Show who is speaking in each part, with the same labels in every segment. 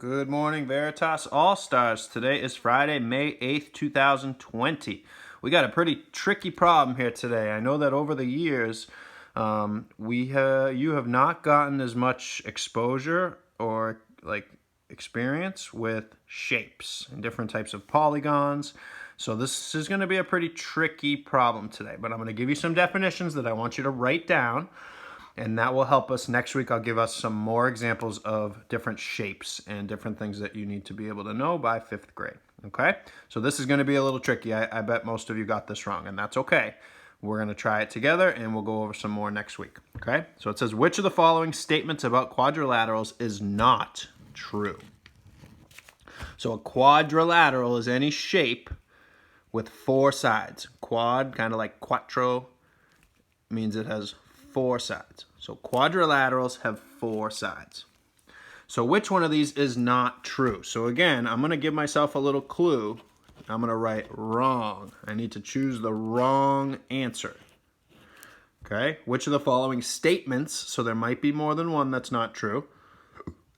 Speaker 1: Good morning, Veritas All-Stars. Today is Friday, May 8th, 2020. We got a pretty tricky problem here today. I know that over the years, you have not gotten as much exposure or experience with shapes and different types of polygons. So this is going to be a pretty tricky problem today, but I'm going to give you some definitions that I want you to write down. And that will help us. Next week, I'll give us some more examples of different shapes and different things that you need to be able to know by 5th grade. Okay? So this is going to be a little tricky. I bet most of you got this wrong, and that's okay. We're going to try it together, and we'll go over some more next week. Okay? So it says, which of the following statements about quadrilaterals is not true? So a quadrilateral is any shape with 4 sides. Quad, kind of like quattro, means it has 4 sides. So quadrilaterals have 4 sides. So which one of these is not true? So again, I'm going to give myself a little clue. I'm going to write wrong. I need to choose the wrong answer. Okay? Which of the following statements, so there might be more than one that's not true.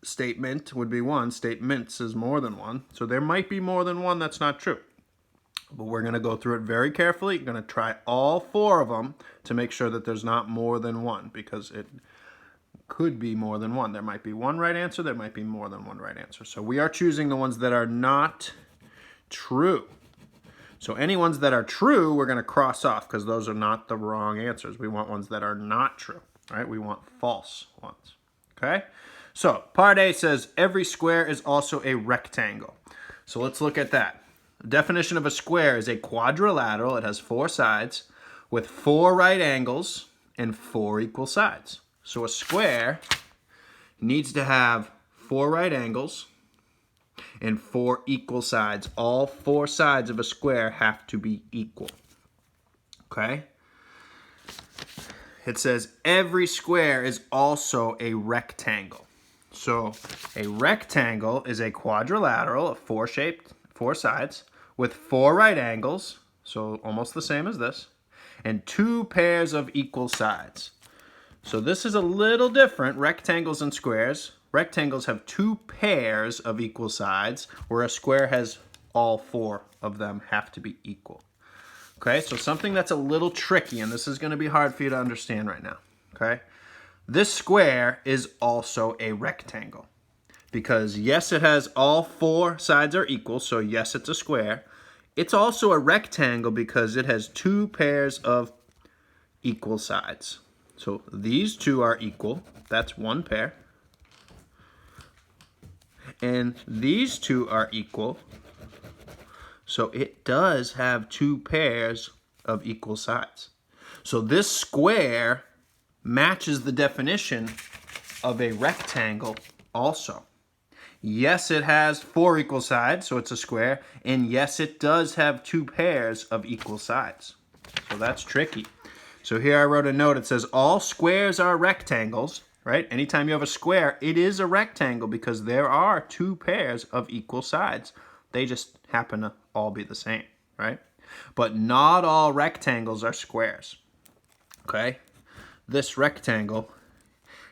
Speaker 1: Statement would be one. Statements is more than one. So there might be more than one that's not true. But we're going to go through it very carefully. You're going to try all 4 of them to make sure that there's not more than one, because it could be more than one. There might be one right answer. There might be more than one right answer. So we are choosing the ones that are not true. So any ones that are true, we're going to cross off because those are not the wrong answers. We want ones that are not true. All right? We want false ones. Okay? So part A says every square is also a rectangle. So let's look at that. The definition of a square is a quadrilateral. It has 4 sides with 4 right angles and 4 equal sides. So a square needs to have 4 right angles and 4 equal sides. All 4 sides of a square have to be equal. Okay? It says every square is also a rectangle. So a rectangle is a quadrilateral of 4 sides with 4 right angles, so almost the same as this, and 2 pairs of equal sides. So this is a little different, rectangles and squares. Rectangles have 2 pairs of equal sides, where a square has all 4 of them have to be equal. Okay, so something that's a little tricky, and this is going to be hard for you to understand right now. Okay, this square is also a rectangle. Because yes, it has all 4 sides are equal, so yes, it's a square. It's also a rectangle because it has 2 pairs of equal sides. So these 2 are equal. That's 1 pair. And these 2 are equal. So it does have 2 pairs of equal sides. So this square matches the definition of a rectangle also. Yes, it has 4 equal sides, so it's a square. And yes, it does have 2 pairs of equal sides. So that's tricky. So here I wrote a note. It says all squares are rectangles, right? Anytime you have a square, it is a rectangle because there are 2 pairs of equal sides. They just happen to all be the same, right? But not all rectangles are squares, okay? This rectangle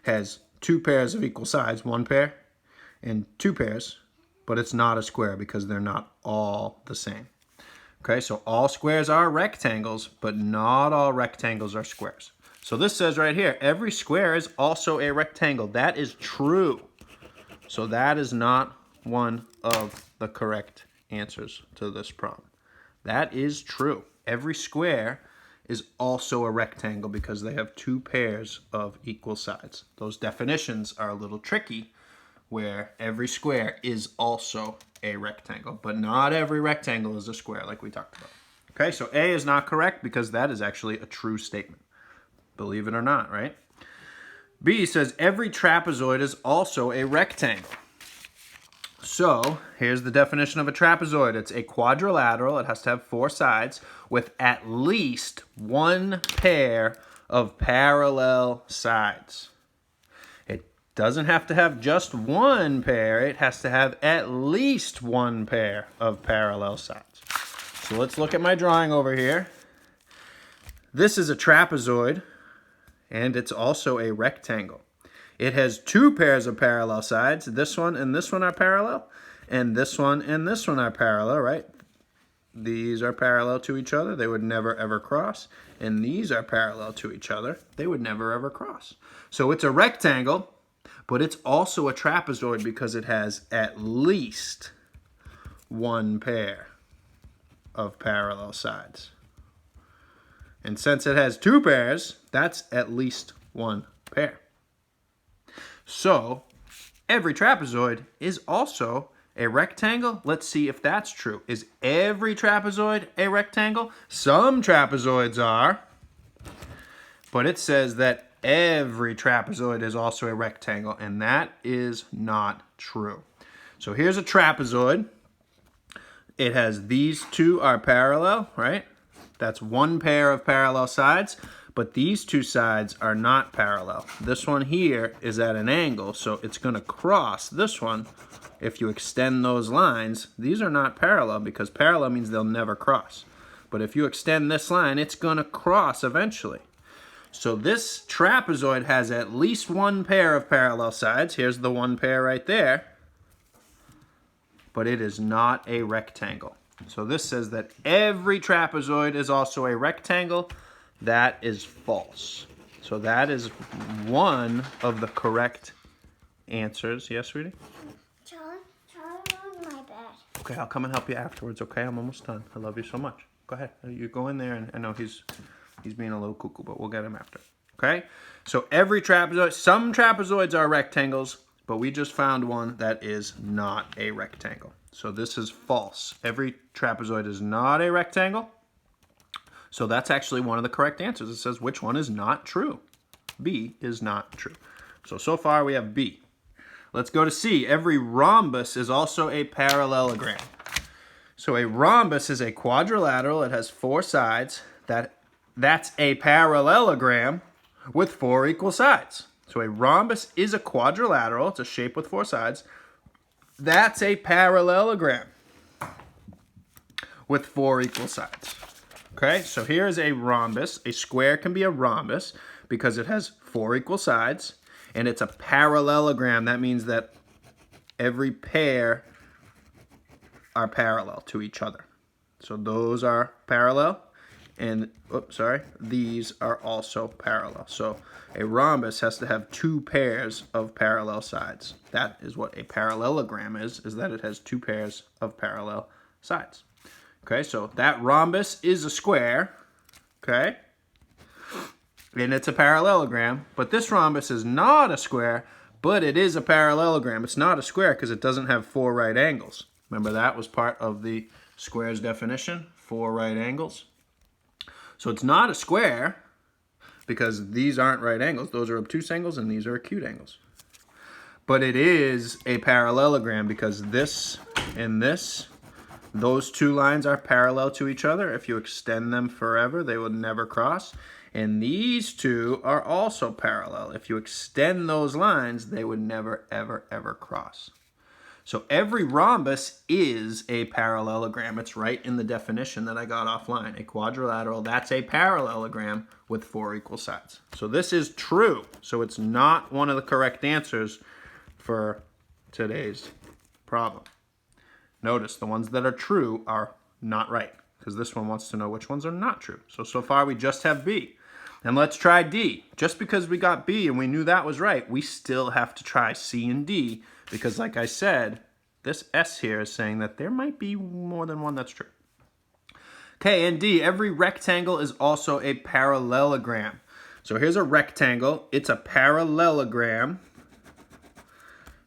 Speaker 1: has 2 pairs of equal sides, 1 pair and 2 pairs, but it's not a square because they're not all the same. Okay, so all squares are rectangles, but not all rectangles are squares. So this says right here, every square is also a rectangle. That is true. So that is not one of the correct answers to this problem. That is true. Every square is also a rectangle because they have 2 pairs of equal sides. Those definitions are a little tricky, where every square is also a rectangle, but not every rectangle is a square like we talked about. Okay, so A is not correct because that is actually a true statement. Believe it or not, right? B says every trapezoid is also a rectangle. So here's the definition of a trapezoid. It's a quadrilateral. It has to have 4 sides with at least 1 pair of parallel sides. Doesn't have to have just 1 pair. It has to have at least 1 pair of parallel sides. So let's look at my drawing over here. This is a trapezoid, and it's also a rectangle. It has two pairs of parallel sides. This one and this one are parallel, and this one and this one are parallel, right? These are parallel to each other. They would never ever cross. And these are parallel to each other. They would never ever cross. So it's a rectangle, but it's also a trapezoid because it has at least one pair of parallel sides. And since it has two pairs, that's at least one pair. So every trapezoid is also a rectangle. Let's see if that's true. Is every trapezoid a rectangle? Some trapezoids are, but it says that every trapezoid is also a rectangle, and that is not true. So here's a trapezoid. It has these two are parallel, right? That's one pair of parallel sides, but these two sides are not parallel. This one here is at an angle, so it's going to cross this one. If you extend those lines, these are not parallel because parallel means they'll never cross. But if you extend this line, it's going to cross eventually. So this trapezoid has at least one pair of parallel sides. Here's the one pair right there. But it is not a rectangle. So this says that every trapezoid is also a rectangle. That is false. So that is one of the correct answers. Yes, sweetie?
Speaker 2: Charlie on my bed.
Speaker 1: Okay, I'll come and help you afterwards, okay? I'm almost done. I love you so much. Go ahead. You go in there, and I know he's being a little cuckoo, but we'll get him after. Okay? So every trapezoid, some trapezoids are rectangles, but we just found one that is not a rectangle. So this is false. Every trapezoid is not a rectangle. So that's actually one of the correct answers. It says which one is not true. B is not true. So far we have B. Let's go to C. Every rhombus is also a parallelogram. So a rhombus is a quadrilateral. It has four sides. That's a parallelogram with four equal sides. So a rhombus is a quadrilateral. It's a shape with four sides. That's a parallelogram with four equal sides. Okay, so here is a rhombus. A square can be a rhombus because it has four equal sides, and it's a parallelogram. That means that every pair are parallel to each other. So those are parallel, and these are also parallel. So a rhombus has to have two pairs of parallel sides. That is what a parallelogram is that it has two pairs of parallel sides. Okay, so that rhombus is a square, okay? And it's a parallelogram, but this rhombus is not a square, but it is a parallelogram. It's not a square because it doesn't have four right angles. Remember that was part of the square's definition, four right angles. So it's not a square because these aren't right angles. Those are obtuse angles and these are acute angles. But it is a parallelogram because this and this, those two lines are parallel to each other. If you extend them forever, they will never cross. And these two are also parallel. If you extend those lines, they would never, ever, ever cross. So every rhombus is a parallelogram. It's right in the definition that I got offline. A quadrilateral, that's a parallelogram with four equal sides. So this is true. So it's not one of the correct answers for today's problem. Notice the ones that are true are not right because this one wants to know which ones are not true. So far we just have B. And let's try D. Just because we got B and we knew that was right, we still have to try C and D because like I said, this S here is saying that there might be more than one that's true. Okay, and D, every rectangle is also a parallelogram. So here's a rectangle. It's a parallelogram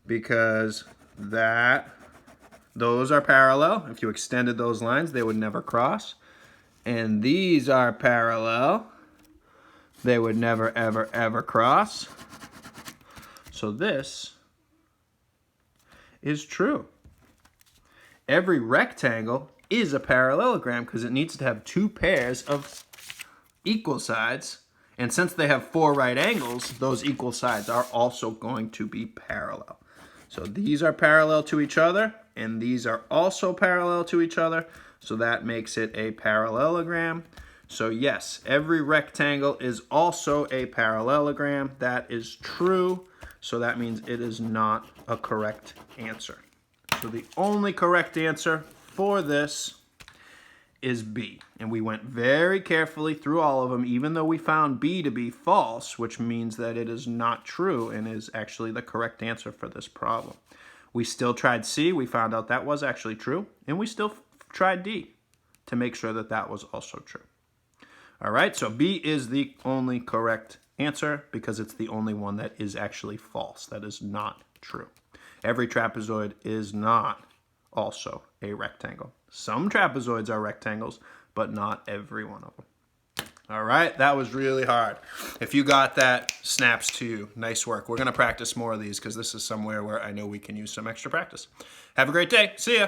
Speaker 1: because those are parallel. If you extended those lines, they would never cross. And these are parallel. They would never, ever, ever cross. So this is true. Every rectangle is a parallelogram because it needs to have two pairs of equal sides. And since they have four right angles, those equal sides are also going to be parallel. So these are parallel to each other, and these are also parallel to each other. So that makes it a parallelogram. So yes, every rectangle is also a parallelogram. That is true. So that means it is not a correct answer. So the only correct answer for this is B. And we went very carefully through all of them, even though we found B to be false, which means that it is not true and is actually the correct answer for this problem. We still tried C. We found out that was actually true. And we still tried D to make sure that that was also true. All right, so B is the only correct answer because it's the only one that is actually false. That is not true. Every trapezoid is not also a rectangle. Some trapezoids are rectangles, but not every one of them. All right, that was really hard. If you got that, snaps to you. Nice work. We're going to practice more of these because this is somewhere where I know we can use some extra practice. Have a great day. See ya.